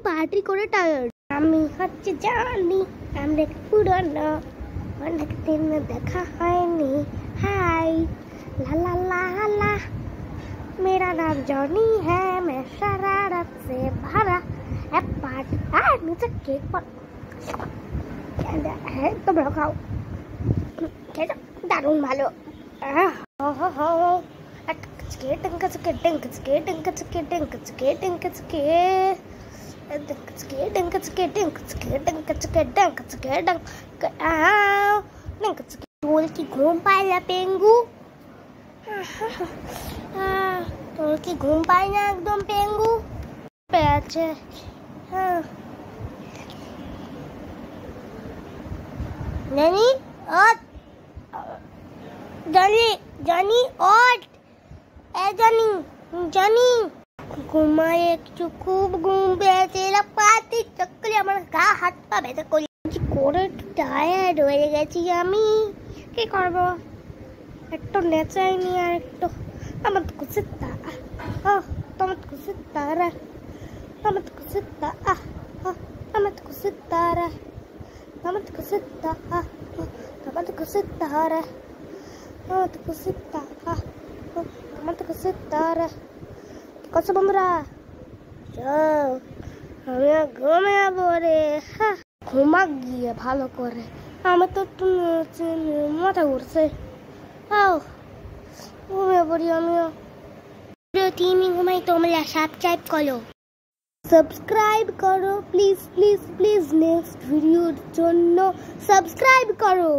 Party করে tired. আমি হচ্ছে জানি আমরা পুরনো, অনেক দিন দেখা হয়নি। हाय ला ला ला ला, मेरा नाम जॉनी है, मैं शरारत से भरा है पार्टी। नीचे केक पर है तो बड़ा खाओ, दारुण भालो। তোর কি ঘুম পায় না পেঙ্গু? তোর কি ঘুম পায় না একদম পেঙ্গু? পেয়েছে জানি ওঠ, জানি জানি ওঠ, জানি জানি ঘুমায় একটু, খুব ঘুম পেয়েছে। পাতি চক্করে আমার গা হাত পা ব্যথা করি করে, টায়ার্ড হয়ে গেছি আমি। কি করবো, একটু নেচাইনি আর একটু আমার কুসিতা তোমার কুসিতারা আমার কুসিতা আমার কুসিতারা আমার কুসিতা আমার কুসিতারা আমার কুসিতা আমার কুসিতারা। কত বন্ধুরা আমি ঘুমাবো রে। ঘুমা গিয়ে ভালো করে, আমার তো মাথা ঘুরছে। ঘুমিয়ে পড়ি আমিও। টিমি ঘুমাই, তোমরা সাবস্ক্রাইব করো, সাবস্ক্রাইব করো প্লিজ প্লিজ প্লিজ। নেক্সট ভিডিওর জন্য সাবস্ক্রাইব করো।